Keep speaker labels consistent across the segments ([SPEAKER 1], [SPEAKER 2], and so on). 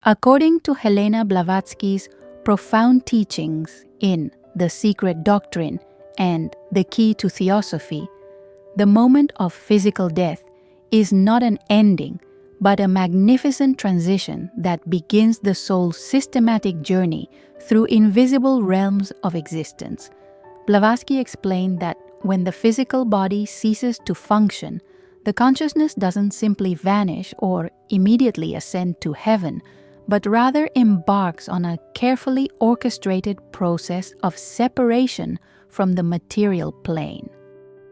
[SPEAKER 1] According to Helena Blavatsky's profound teachings in The Secret Doctrine and The Key to Theosophy, the moment of physical death is not an ending, but a magnificent transition that begins the soul's systematic journey through invisible realms of existence. Blavatsky explained that when the physical body ceases to function, the consciousness doesn't simply vanish or immediately ascend to heaven, but rather embarks on a carefully orchestrated process of separation from the material plane.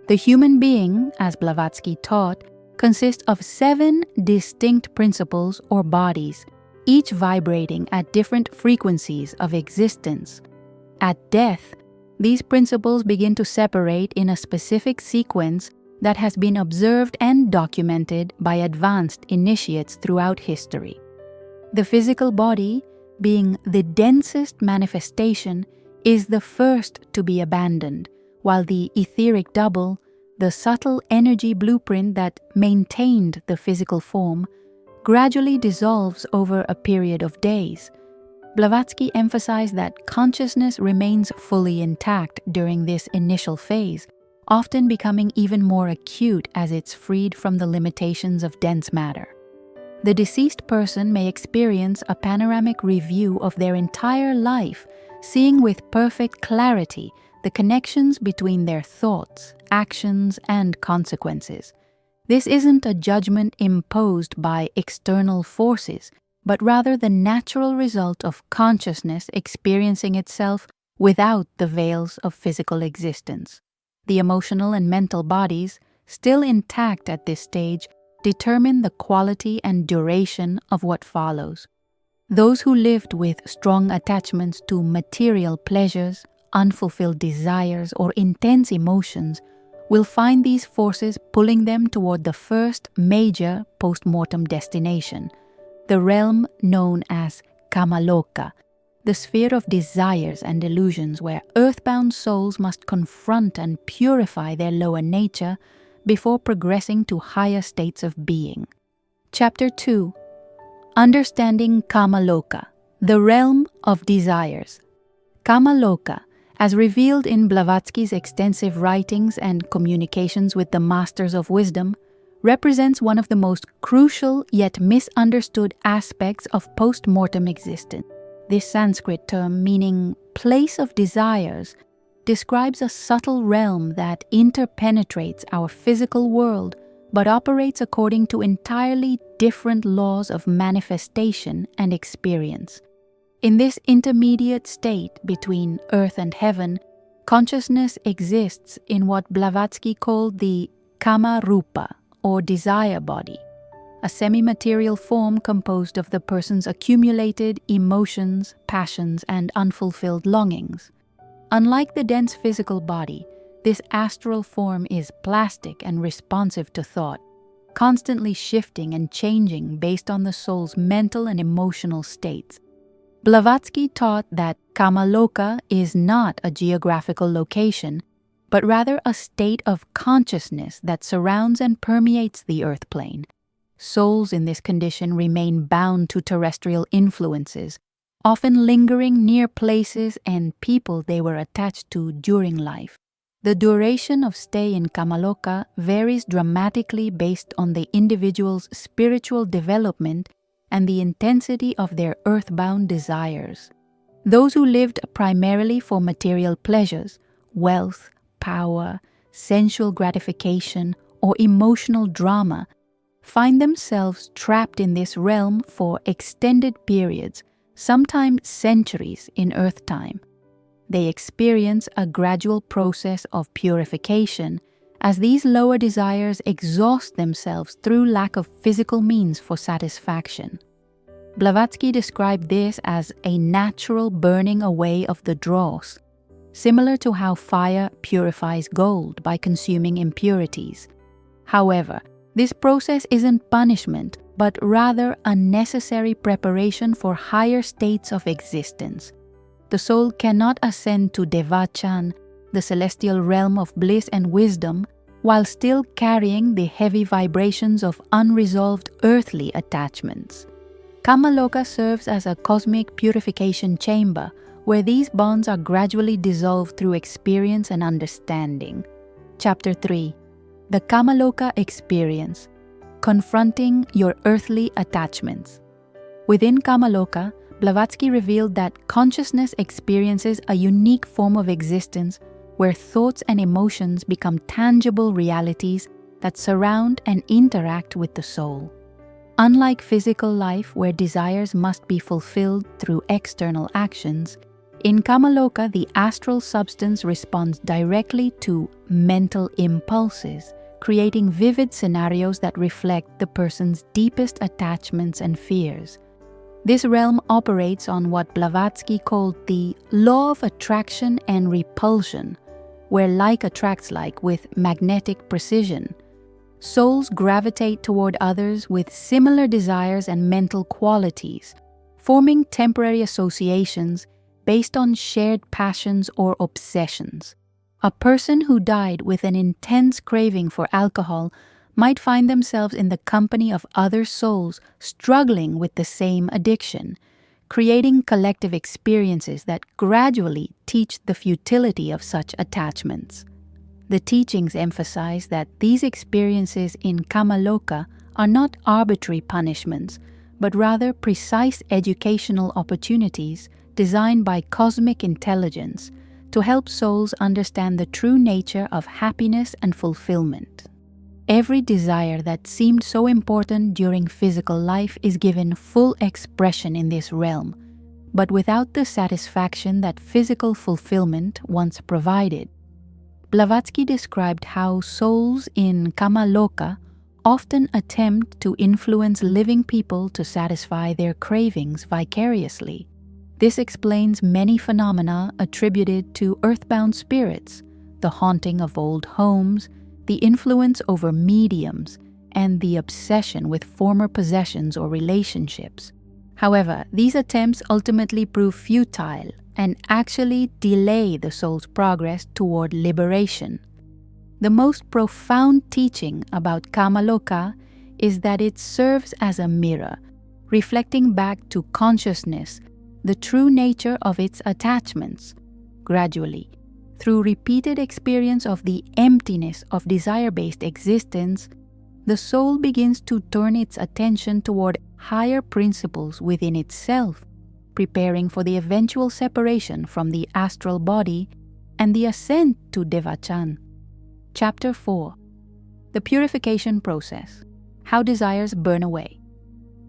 [SPEAKER 1] The human being, as Blavatsky taught, consists of 7 distinct principles or bodies, each vibrating at different frequencies of existence. At death, these principles begin to separate in a specific sequence that has been observed and documented by advanced initiates throughout history. The physical body, being the densest manifestation, is the first to be abandoned, while the etheric double, the subtle energy blueprint that maintained the physical form, gradually dissolves over a period of days. Blavatsky emphasized that consciousness remains fully intact during this initial phase, often becoming even more acute as it's freed from the limitations of dense matter. The deceased person may experience a panoramic review of their entire life, seeing with perfect clarity the connections between their thoughts, actions, and consequences. This isn't a judgment imposed by external forces, but rather the natural result of consciousness experiencing itself without the veils of physical existence. The emotional and mental bodies, still intact at this stage, determine the quality and duration of what follows. Those who lived with strong attachments to material pleasures, unfulfilled desires, or intense emotions will find these forces pulling them toward the first major post-mortem destination, the realm known as Kama-Loka, the sphere of desires and illusions where earthbound souls must confront and purify their lower nature before progressing to higher states of being. Chapter 2. Understanding Kama-Loka, the realm of desires. Kama-Loka, as revealed in Blavatsky's extensive writings and communications with the Masters of Wisdom, represents one of the most crucial yet misunderstood aspects of post-mortem existence. This Sanskrit term, meaning place of desires, describes a subtle realm that interpenetrates our physical world but operates according to entirely different laws of manifestation and experience. In this intermediate state between earth and heaven, consciousness exists in what Blavatsky called the Kama-Rupa, or desire body, a semi-material form composed of the person's accumulated emotions, passions, and unfulfilled longings. Unlike the dense physical body, this astral form is plastic and responsive to thought, constantly shifting and changing based on the soul's mental and emotional states. Blavatsky taught that Kama-Loka is not a geographical location, but rather a state of consciousness that surrounds and permeates the earth plane. Souls in this condition remain bound to terrestrial influences, often lingering near places and people they were attached to during life. The duration of stay in Kama-Loka varies dramatically based on the individual's spiritual development and the intensity of their earthbound desires. Those who lived primarily for material pleasures, wealth, power, sensual gratification, or emotional drama find themselves trapped in this realm for extended periods, sometimes centuries in earth time. They experience a gradual process of purification as these lower desires exhaust themselves through lack of physical means for satisfaction. Blavatsky described this as a natural burning away of the dross, similar to how fire purifies gold by consuming impurities. However, this process isn't punishment, but rather a necessary preparation for higher states of existence. The soul cannot ascend to Devachan, the celestial realm of bliss and wisdom, while still carrying the heavy vibrations of unresolved earthly attachments. Kama-Loka serves as a cosmic purification chamber where these bonds are gradually dissolved through experience and understanding. Chapter 3. The Kama-Loka Experience. Confronting your earthly attachments. Within Kama-Loka, Blavatsky revealed that consciousness experiences a unique form of existence where thoughts and emotions become tangible realities that surround and interact with the soul. Unlike physical life where desires must be fulfilled through external actions, in Kama-Loka the astral substance responds directly to mental impulses, creating vivid scenarios that reflect the person's deepest attachments and fears. This realm operates on what Blavatsky called the law of attraction and repulsion, where like attracts like with magnetic precision. Souls gravitate toward others with similar desires and mental qualities, forming temporary associations based on shared passions or obsessions. A person who died with an intense craving for alcohol might find themselves in the company of other souls struggling with the same addiction, creating collective experiences that gradually teach the futility of such attachments. The teachings emphasize that these experiences in Kama-Loka are not arbitrary punishments, but rather precise educational opportunities designed by cosmic intelligence to help souls understand the true nature of happiness and fulfillment. Every desire that seemed so important during physical life is given full expression in this realm, but without the satisfaction that physical fulfillment once provided. Blavatsky described how souls in Kama-Loka often attempt to influence living people to satisfy their cravings vicariously. This explains many phenomena attributed to earthbound spirits, the haunting of old homes, the influence over mediums, and the obsession with former possessions or relationships. However, these attempts ultimately prove futile and actually delay the soul's progress toward liberation. The most profound teaching about Kama-Loka is that it serves as a mirror, reflecting back to consciousness the true nature of its attachments. Gradually, through repeated experience of the emptiness of desire-based existence, the soul begins to turn its attention toward higher principles within itself, preparing for the eventual separation from the astral body and the ascent to Devachan. Chapter 4. The Purification Process. How Desires Burn Away.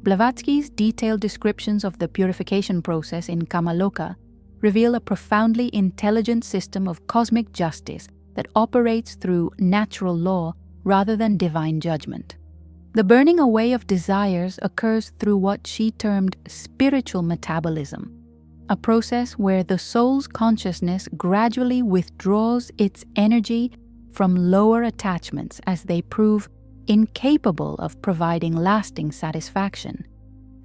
[SPEAKER 1] Blavatsky's detailed descriptions of the purification process in Kama-Loka reveal a profoundly intelligent system of cosmic justice that operates through natural law rather than divine judgment. The burning away of desires occurs through what she termed spiritual metabolism, a process where the soul's consciousness gradually withdraws its energy from lower attachments as they prove incapable of providing lasting satisfaction.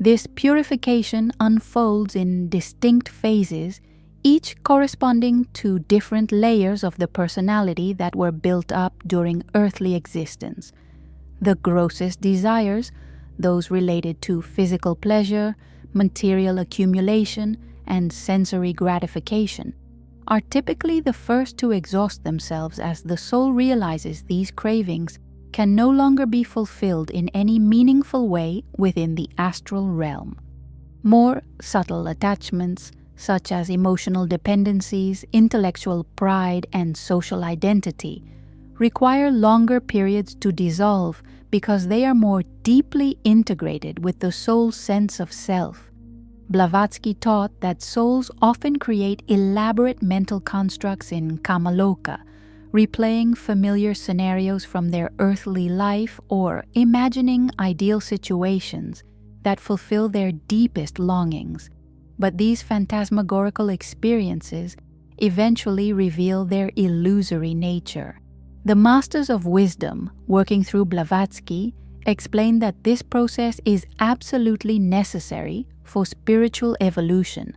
[SPEAKER 1] This purification unfolds in distinct phases, each corresponding to different layers of the personality that were built up during earthly existence. The grossest desires, those related to physical pleasure, material accumulation, and sensory gratification, are typically the first to exhaust themselves as the soul realizes these cravings can no longer be fulfilled in any meaningful way within the astral realm. More subtle attachments, such as emotional dependencies, intellectual pride, and social identity, require longer periods to dissolve because they are more deeply integrated with the soul's sense of self. Blavatsky taught that souls often create elaborate mental constructs in Kama-Loka, replaying familiar scenarios from their earthly life or imagining ideal situations that fulfill their deepest longings. But these phantasmagorical experiences eventually reveal their illusory nature. The Masters of Wisdom, working through Blavatsky, explain that this process is absolutely necessary for spiritual evolution.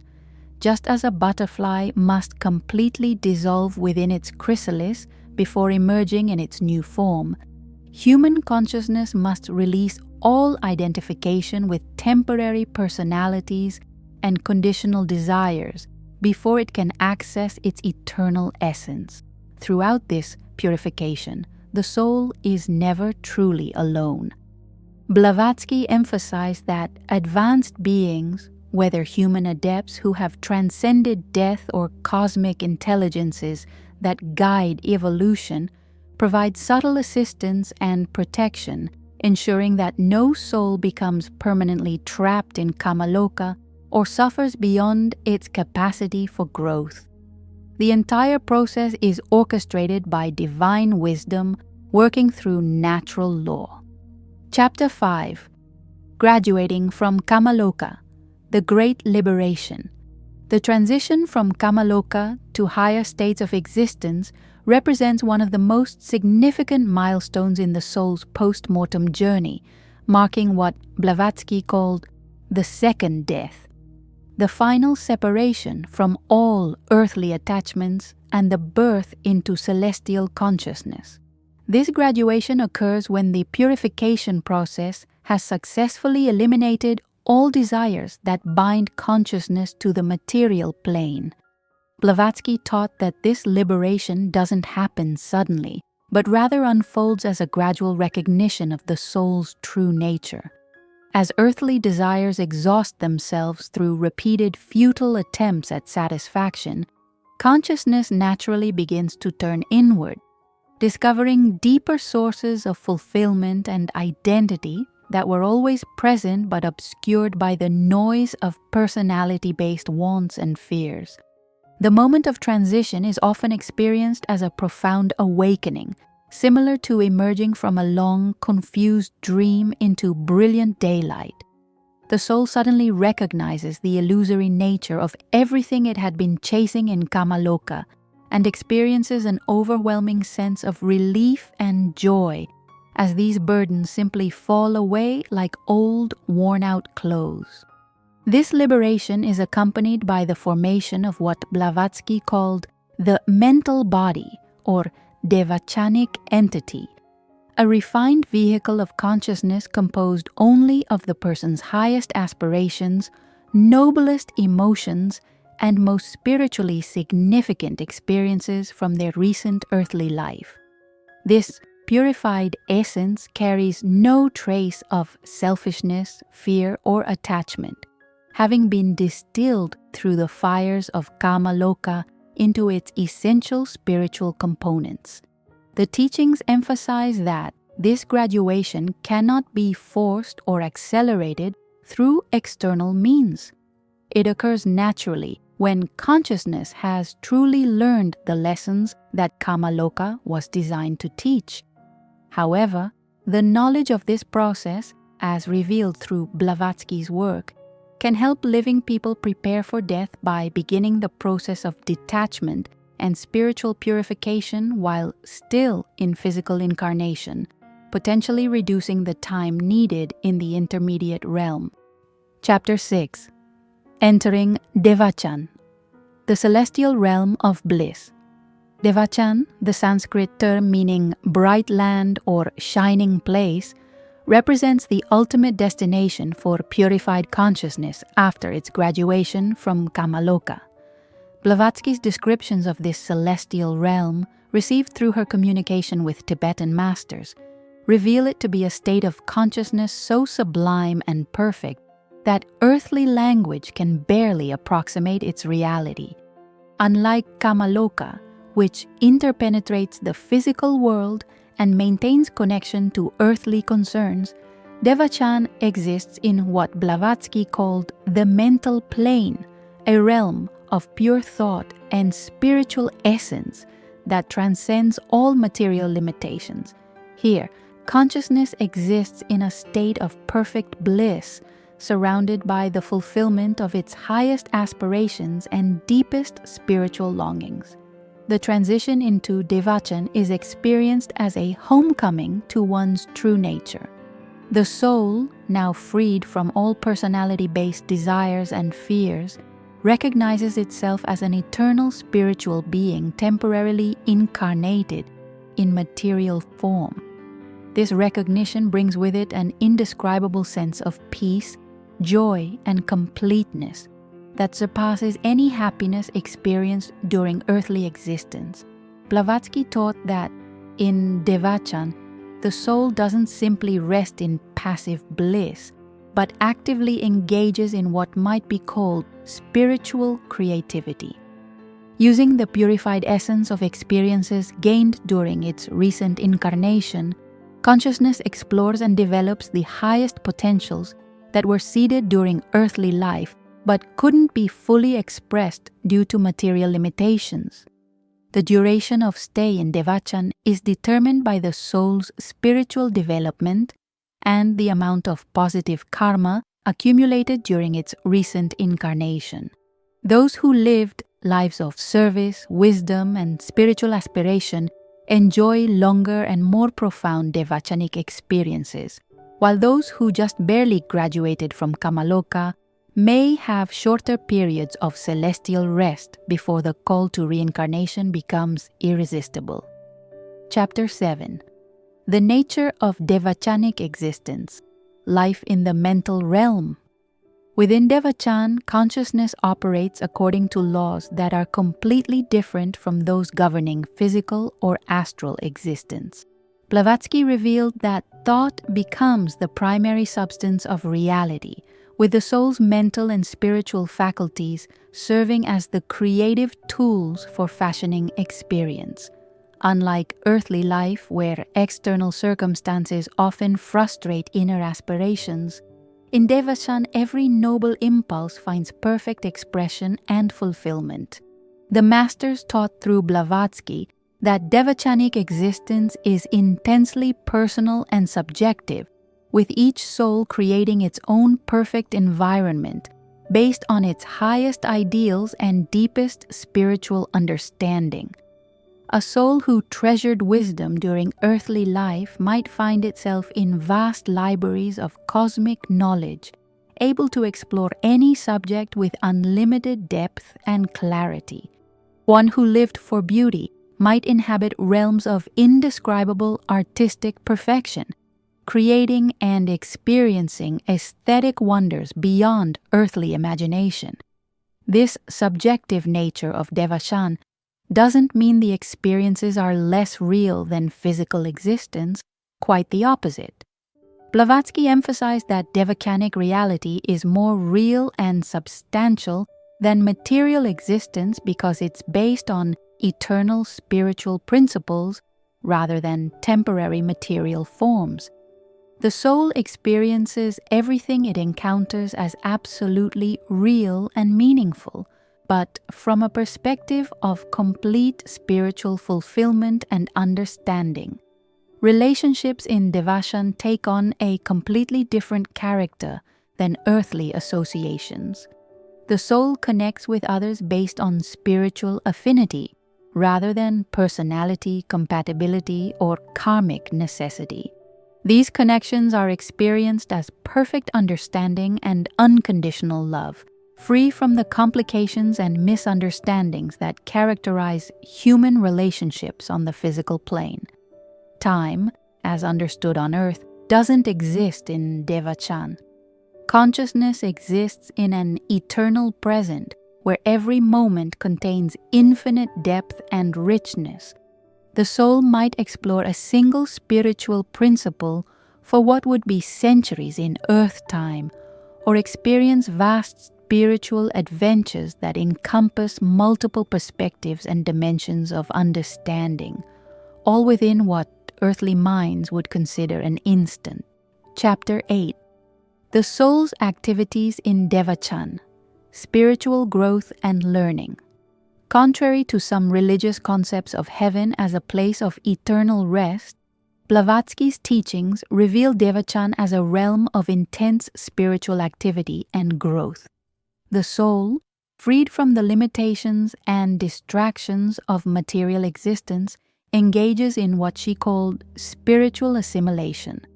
[SPEAKER 1] Just as a butterfly must completely dissolve within its chrysalis before emerging in its new form, human consciousness must release all identification with temporary personalities and conditional desires before it can access its eternal essence. Throughout this purification, the soul is never truly alone. Blavatsky emphasized that advanced beings, whether human adepts who have transcended death or cosmic intelligences that guide evolution, provide subtle assistance and protection, ensuring that no soul becomes permanently trapped in Kama-Loka or suffers beyond its capacity for growth. The entire process is orchestrated by divine wisdom working through natural law. Chapter 5. Graduating from Kama-Loka, the Great Liberation. The transition from Kama-Loka to higher states of existence represents one of the most significant milestones in the soul's post-mortem journey, marking what Blavatsky called the second death, the final separation from all earthly attachments and the birth into celestial consciousness. This graduation occurs when the purification process has successfully eliminated all desires that bind consciousness to the material plane. Blavatsky taught that this liberation doesn't happen suddenly, but rather unfolds as a gradual recognition of the soul's true nature. As earthly desires exhaust themselves through repeated futile attempts at satisfaction, consciousness naturally begins to turn inward, discovering deeper sources of fulfillment and identity that were always present but obscured by the noise of personality-based wants and fears. The moment of transition is often experienced as a profound awakening, similar to emerging from a long, confused dream into brilliant daylight. The soul suddenly recognizes the illusory nature of everything it had been chasing in Kama-Loka and experiences an overwhelming sense of relief and joy as these burdens simply fall away like old, worn-out clothes. This liberation is accompanied by the formation of what Blavatsky called the mental body, or Devachanic entity, a refined vehicle of consciousness composed only of the person's highest aspirations, noblest emotions, and most spiritually significant experiences from their recent earthly life. This purified essence carries no trace of selfishness, fear, or attachment, having been distilled through the fires of Kama-Loka into its essential spiritual components. The teachings emphasize that this graduation cannot be forced or accelerated through external means. It occurs naturally when consciousness has truly learned the lessons that Kama-Loka was designed to teach. However, the knowledge of this process, as revealed through Blavatsky's work, can help living people prepare for death by beginning the process of detachment and spiritual purification while still in physical incarnation, potentially reducing the time needed in the intermediate realm. Chapter 6. Entering Devachan, the celestial realm of bliss. Devachan, the Sanskrit term meaning bright land or shining place, represents the ultimate destination for purified consciousness after its graduation from Kama-Loka. Blavatsky's descriptions of this celestial realm, received through her communication with Tibetan masters, reveal it to be a state of consciousness so sublime and perfect that earthly language can barely approximate its reality. Unlike Kama-Loka, which interpenetrates the physical world and maintains connection to earthly concerns, Devachan exists in what Blavatsky called the mental plane, a realm of pure thought and spiritual essence that transcends all material limitations. Here, consciousness exists in a state of perfect bliss, surrounded by the fulfillment of its highest aspirations and deepest spiritual longings. The transition into Devachan is experienced as a homecoming to one's true nature. The soul, now freed from all personality-based desires and fears, recognizes itself as an eternal spiritual being temporarily incarnated in material form. This recognition brings with it an indescribable sense of peace, joy, and completeness that surpasses any happiness experienced during earthly existence. Blavatsky taught that in Devachan, the soul doesn't simply rest in passive bliss, but actively engages in what might be called spiritual creativity. Using the purified essence of experiences gained during its recent incarnation, consciousness explores and develops the highest potentials that were seeded during earthly life but couldn't be fully expressed due to material limitations. The duration of stay in Devachan is determined by the soul's spiritual development and the amount of positive karma accumulated during its recent incarnation. Those who lived lives of service, wisdom, and spiritual aspiration enjoy longer and more profound Devachanic experiences, while those who just barely graduated from Kama-Loka may have shorter periods of celestial rest before the call to reincarnation becomes irresistible. Chapter 7. The nature of Devachanic existence, life in the mental realm. Within Devachan, consciousness operates according to laws that are completely different from those governing physical or astral existence. Blavatsky revealed that thought becomes the primary substance of reality, with the soul's mental and spiritual faculties serving as the creative tools for fashioning experience. Unlike earthly life, where external circumstances often frustrate inner aspirations, in Devachan every noble impulse finds perfect expression and fulfillment. The masters taught through Blavatsky that Devachanic existence is intensely personal and subjective, with each soul creating its own perfect environment based on its highest ideals and deepest spiritual understanding. A soul who treasured wisdom during earthly life might find itself in vast libraries of cosmic knowledge, able to explore any subject with unlimited depth and clarity. One who lived for beauty might inhabit realms of indescribable artistic perfection, creating and experiencing aesthetic wonders beyond earthly imagination. This subjective nature of Devachan doesn't mean the experiences are less real than physical existence, quite the opposite. Blavatsky emphasized that Devachanic reality is more real and substantial than material existence because it's based on eternal spiritual principles rather than temporary material forms. The soul experiences everything it encounters as absolutely real and meaningful, but from a perspective of complete spiritual fulfillment and understanding. Relationships in Devachan take on a completely different character than earthly associations. The soul connects with others based on spiritual affinity, rather than personality, compatibility, or karmic necessity. These connections are experienced as perfect understanding and unconditional love, free from the complications and misunderstandings that characterize human relationships on the physical plane. Time, as understood on Earth, doesn't exist in Devachan. Consciousness exists in an eternal present where every moment contains infinite depth and richness. The soul might explore a single spiritual principle for what would be centuries in Earth time, or experience vast spiritual adventures that encompass multiple perspectives and dimensions of understanding, all within what earthly minds would consider an instant. Chapter 8. The soul's activities in Devachan, spiritual growth and learning. Contrary to some religious concepts of heaven as a place of eternal rest, Blavatsky's teachings reveal Devachan as a realm of intense spiritual activity and growth. The soul, freed from the limitations and distractions of material existence, engages in what she called spiritual assimilation,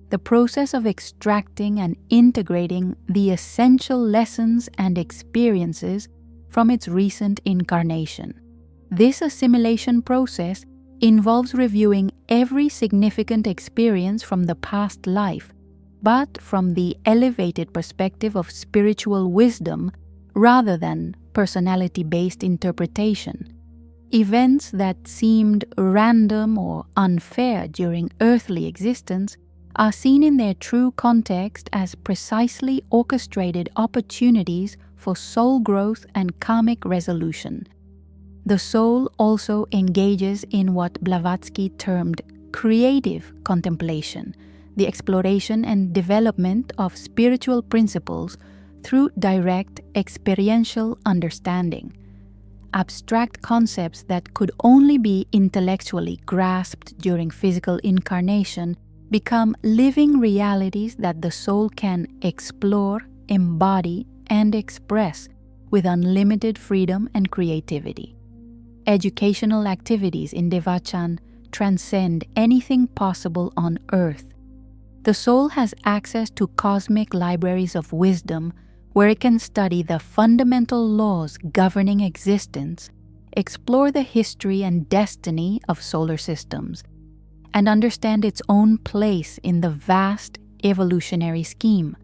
[SPEAKER 1] the process of extracting and integrating the essential lessons and experiences from its recent incarnation. This assimilation process involves reviewing every significant experience from the past life, but from the elevated perspective of spiritual wisdom rather than personality-based interpretation. Events that seemed random or unfair during earthly existence are seen in their true context as precisely orchestrated opportunities for soul growth and karmic resolution. The soul also engages in what Blavatsky termed creative contemplation, the exploration and development of spiritual principles through direct experiential understanding. Abstract concepts that could only be intellectually grasped during physical incarnation become living realities that the soul can explore, embody, and express with unlimited freedom and creativity. Educational activities in Devachan transcend anything possible on earth. The soul has access to cosmic libraries of wisdom where it can study the fundamental laws governing existence, explore the history and destiny of solar systems, and understand its own place in the vast evolutionary scheme.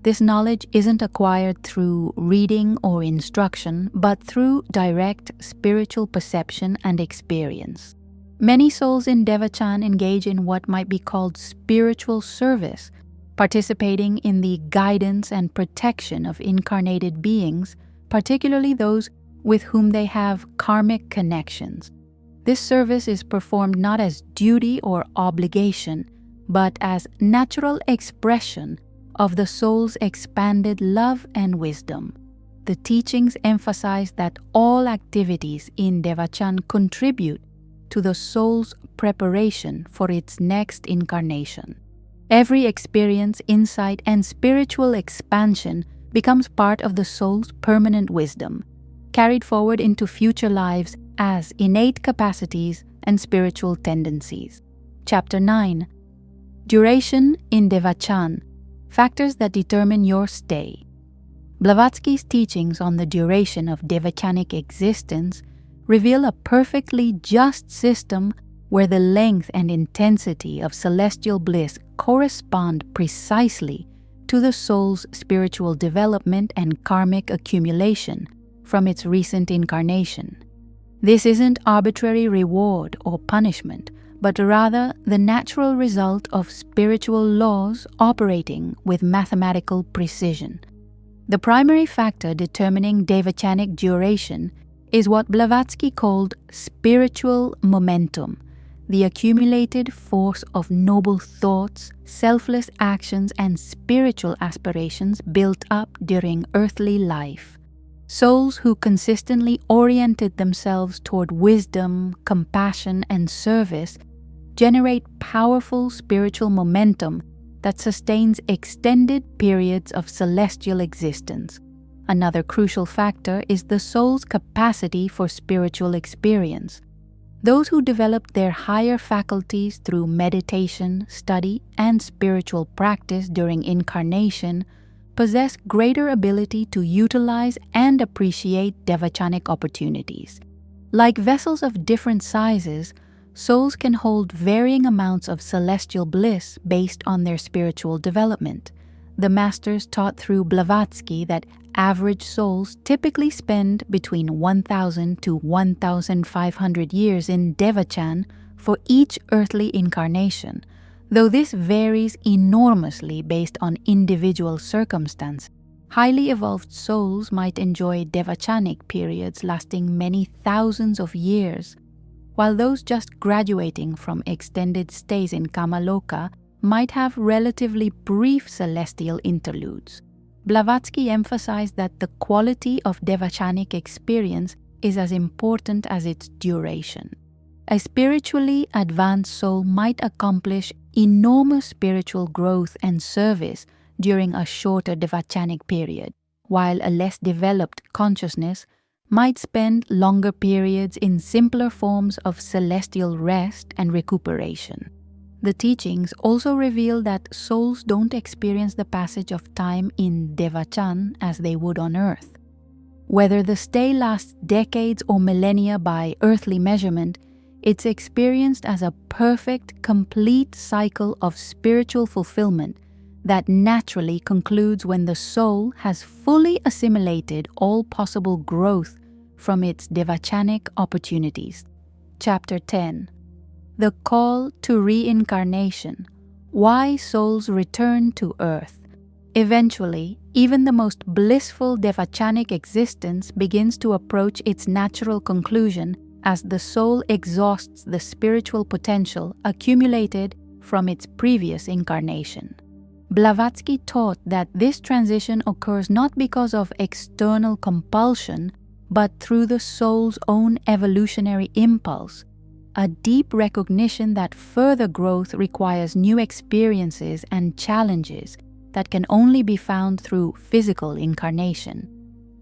[SPEAKER 1] This knowledge isn't acquired through reading or instruction, but through direct spiritual perception and experience. Many souls in Devachan engage in what might be called spiritual service, participating in the guidance and protection of incarnated beings, particularly those with whom they have karmic connections. This service is performed not as duty or obligation, but as natural expression of the soul's expanded love and wisdom. The teachings emphasize that all activities in Devachan contribute to the soul's preparation for its next incarnation. Every experience, insight, and spiritual expansion becomes part of the soul's permanent wisdom, carried forward into future lives as innate capacities and spiritual tendencies. Chapter 9. Duration in Devachan. Factors that determine your stay. Blavatsky's teachings on the duration of Devachanic existence reveal a perfectly just system where the length and intensity of celestial bliss correspond precisely to the soul's spiritual development and karmic accumulation from its recent incarnation. This isn't arbitrary reward or punishment, but rather the natural result of spiritual laws operating with mathematical precision. The primary factor determining Devachanic duration is what Blavatsky called spiritual momentum, the accumulated force of noble thoughts, selfless actions, and spiritual aspirations built up during earthly life. Souls who consistently oriented themselves toward wisdom, compassion, and service generate powerful spiritual momentum that sustains extended periods of celestial existence. Another crucial factor is the soul's capacity for spiritual experience. Those who develop their higher faculties through meditation, study, and spiritual practice during incarnation possess greater ability to utilize and appreciate Devachanic opportunities. Like vessels of different sizes, souls can hold varying amounts of celestial bliss based on their spiritual development. The masters taught through Blavatsky that average souls typically spend between 1,000 to 1,500 years in Devachan for each earthly incarnation, though this varies enormously based on individual circumstances. Highly evolved souls might enjoy Devachanic periods lasting many thousands of years, while those just graduating from extended stays in Kama-Loka might have relatively brief celestial interludes. Blavatsky emphasized that the quality of Devachanic experience is as important as its duration. A spiritually advanced soul might accomplish enormous spiritual growth and service during a shorter Devachanic period, while a less developed consciousness might spend longer periods in simpler forms of celestial rest and recuperation. The teachings also reveal that souls don't experience the passage of time in Devachan as they would on earth. Whether the stay lasts decades or millennia by earthly measurement, It's experienced as a perfect, complete cycle of spiritual fulfillment that naturally concludes when the soul has fully assimilated all possible growth from its devachanic opportunities. Chapter 10. The Call to Reincarnation. Why Souls Return to Earth. Eventually, even the most blissful devachanic existence begins to approach its natural conclusion as the soul exhausts the spiritual potential accumulated from its previous incarnation. Blavatsky taught that this transition occurs not because of external compulsion, but through the soul's own evolutionary impulse, a deep recognition that further growth requires new experiences and challenges that can only be found through physical incarnation.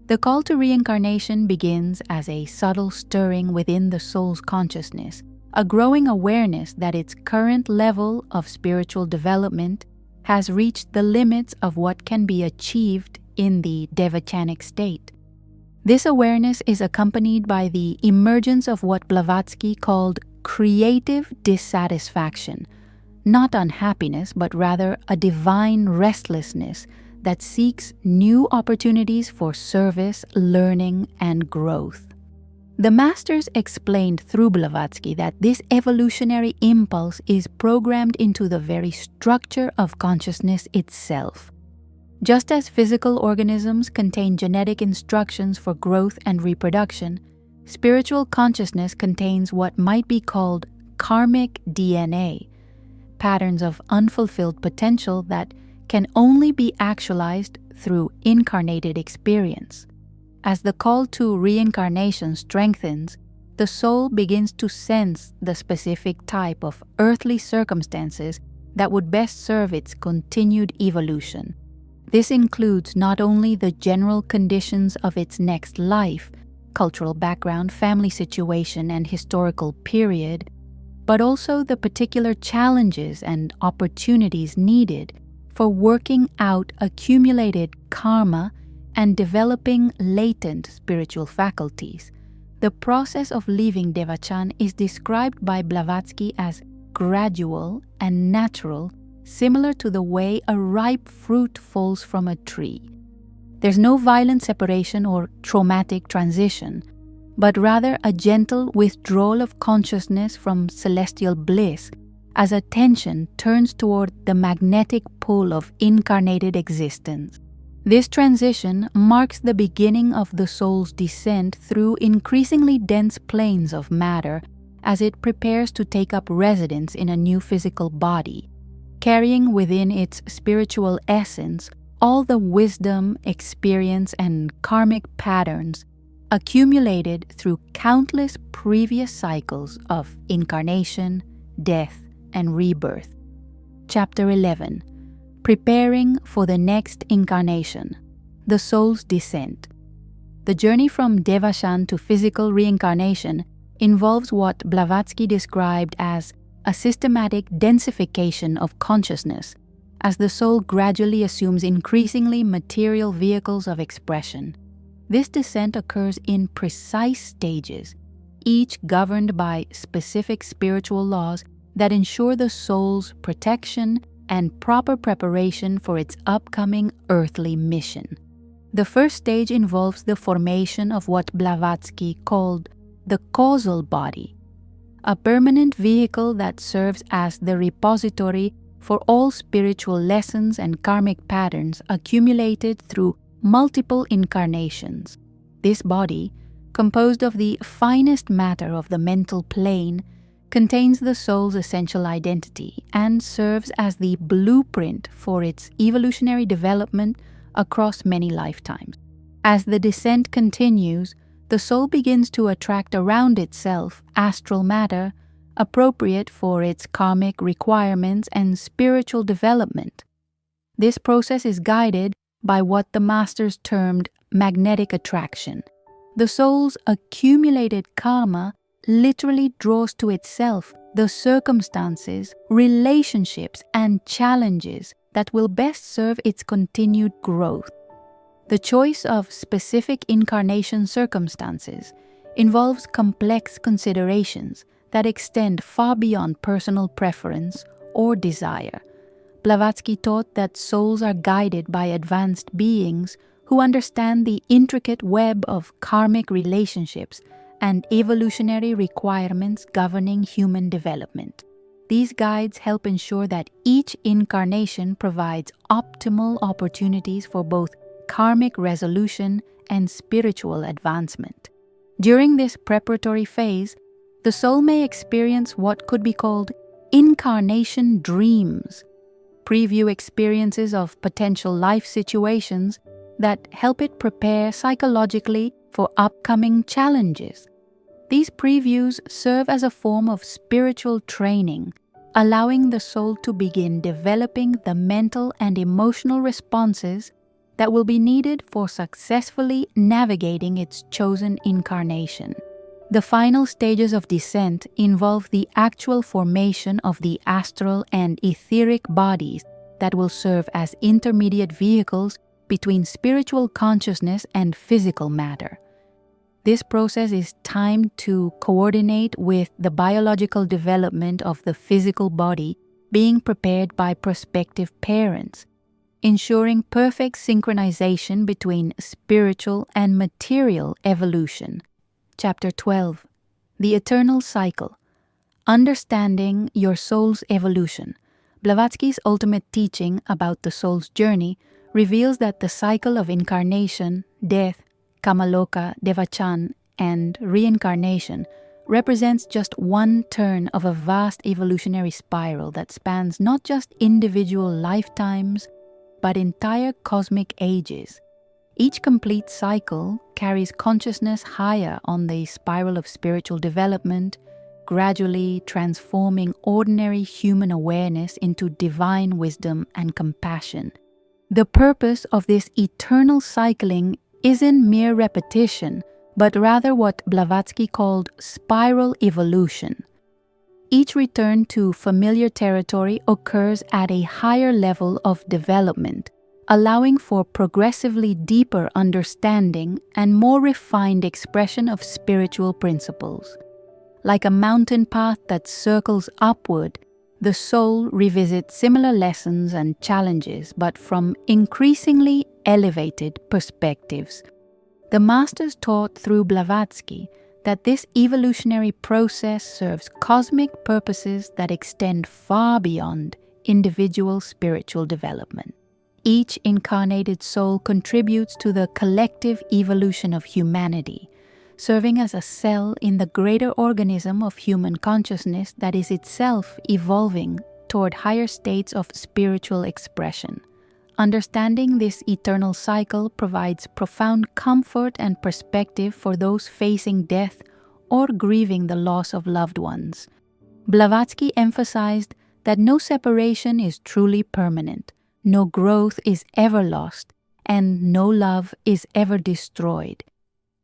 [SPEAKER 1] The call to reincarnation begins as a subtle stirring within the soul's consciousness, a growing awareness that its current level of spiritual development has reached the limits of what can be achieved in the devachanic state. This awareness is accompanied by the emergence of what Blavatsky called creative dissatisfaction, not unhappiness, but rather a divine restlessness that seeks new opportunities for service, learning, and growth. The masters explained through Blavatsky that this evolutionary impulse is programmed into the very structure of consciousness itself. Just as physical organisms contain genetic instructions for growth and reproduction, spiritual consciousness contains what might be called karmic DNA, patterns of unfulfilled potential that can only be actualized through incarnated experience. As the call to reincarnation strengthens, the soul begins to sense the specific type of earthly circumstances that would best serve its continued evolution. This includes not only the general conditions of its next life, cultural background, family situation, and historical period, but also the particular challenges and opportunities needed for working out accumulated karma and developing latent spiritual faculties. The process of leaving Devachan is described by Blavatsky as gradual and natural, similar to the way a ripe fruit falls from a tree. There's no violent separation or traumatic transition, but rather a gentle withdrawal of consciousness from celestial bliss as attention turns toward the magnetic pull of incarnated existence. This transition marks the beginning of the soul's descent through increasingly dense planes of matter as it prepares to take up residence in a new physical body, carrying within its spiritual essence all the wisdom, experience, and karmic patterns accumulated through countless previous cycles of incarnation, death, and rebirth. Chapter 11. Preparing for the next incarnation. The soul's descent. The journey from Devachan to physical reincarnation involves what Blavatsky described as a systematic densification of consciousness as the soul gradually assumes increasingly material vehicles of expression. This descent occurs in precise stages, each governed by specific spiritual laws that ensure the soul's protection and proper preparation for its upcoming earthly mission. The first stage involves the formation of what Blavatsky called the causal body, a permanent vehicle that serves as the repository for all spiritual lessons and karmic patterns accumulated through multiple incarnations. This body, composed of the finest matter of the mental plane, contains the soul's essential identity and serves as the blueprint for its evolutionary development across many lifetimes. As the descent continues, the soul begins to attract around itself astral matter appropriate for its karmic requirements and spiritual development. This process is guided by what the masters termed magnetic attraction. The soul's accumulated karma literally draws to itself the circumstances, relationships, and challenges that will best serve its continued growth. The choice of specific incarnation circumstances involves complex considerations that extend far beyond personal preference or desire. Blavatsky taught that souls are guided by advanced beings who understand the intricate web of karmic relationships and evolutionary requirements governing human development. These guides help ensure that each incarnation provides optimal opportunities for both karmic resolution and spiritual advancement. During this preparatory phase, the soul may experience what could be called incarnation dreams, preview experiences of potential life situations that help it prepare psychologically for upcoming challenges. These previews serve as a form of spiritual training, allowing the soul to begin developing the mental and emotional responses that will be needed for successfully navigating its chosen incarnation. The final stages of descent involve the actual formation of the astral and etheric bodies that will serve as intermediate vehicles between spiritual consciousness and physical matter. This process is timed to coordinate with the biological development of the physical body being prepared by prospective parents, ensuring perfect synchronization between spiritual and material evolution. Chapter 12. The Eternal Cycle. Understanding your soul's evolution. Blavatsky's ultimate teaching about the soul's journey reveals that the cycle of incarnation, death, Kama-Loka, Devachan, and reincarnation represents just one turn of a vast evolutionary spiral that spans not just individual lifetimes, but entire cosmic ages. Each complete cycle carries consciousness higher on the spiral of spiritual development, gradually transforming ordinary human awareness into divine wisdom and compassion. The purpose of this eternal cycling isn't mere repetition, but rather what Blavatsky called spiral evolution. Each return to familiar territory occurs at a higher level of development, allowing for progressively deeper understanding and more refined expression of spiritual principles. Like a mountain path that circles upward, the soul revisits similar lessons and challenges, but from increasingly elevated perspectives. The masters taught through Blavatsky that this evolutionary process serves cosmic purposes that extend far beyond individual spiritual development. Each incarnated soul contributes to the collective evolution of humanity, serving as a cell in the greater organism of human consciousness that is itself evolving toward higher states of spiritual expression. Understanding this eternal cycle provides profound comfort and perspective for those facing death or grieving the loss of loved ones. Blavatsky emphasized that no separation is truly permanent, no growth is ever lost, and no love is ever destroyed.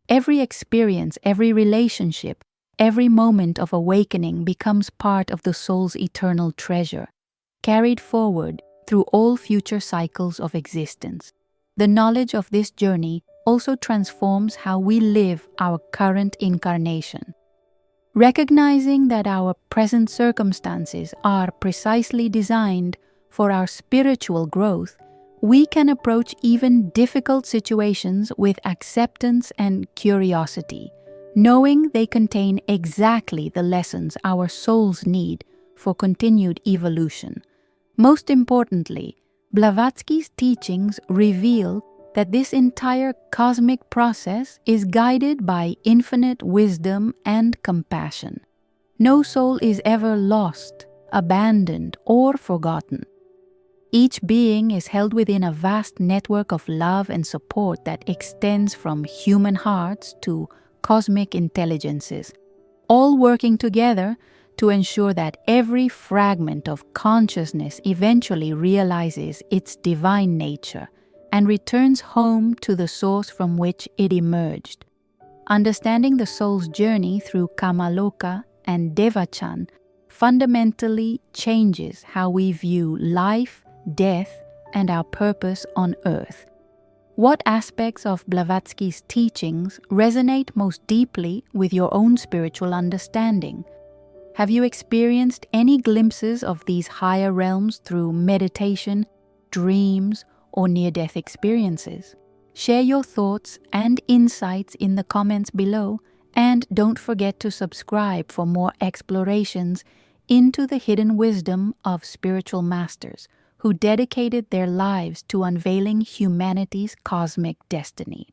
[SPEAKER 1] Every experience, every relationship, every moment of awakening becomes part of the soul's eternal treasure, carried forward through all future cycles of existence. The knowledge of this journey also transforms how we live our current incarnation. Recognizing that our present circumstances are precisely designed for our spiritual growth, we can approach even difficult situations with acceptance and curiosity, knowing they contain exactly the lessons our souls need for continued evolution. Most importantly, Blavatsky's teachings reveal that this entire cosmic process is guided by infinite wisdom and compassion. No soul is ever lost, abandoned, or forgotten. Each being is held within a vast network of love and support that extends from human hearts to cosmic intelligences, all working together to ensure that every fragment of consciousness eventually realizes its divine nature and returns home to the source from which it emerged. Understanding the soul's journey through Kama-Loka and Devachan fundamentally changes how we view life, death, and our purpose on earth. What aspects of Blavatsky's teachings resonate most deeply with your own spiritual understanding? Have you experienced any glimpses of these higher realms through meditation, dreams, or near-death experiences? Share your thoughts and insights in the comments below, and don't forget to subscribe for more explorations into the hidden wisdom of spiritual masters who dedicated their lives to unveiling humanity's cosmic destiny.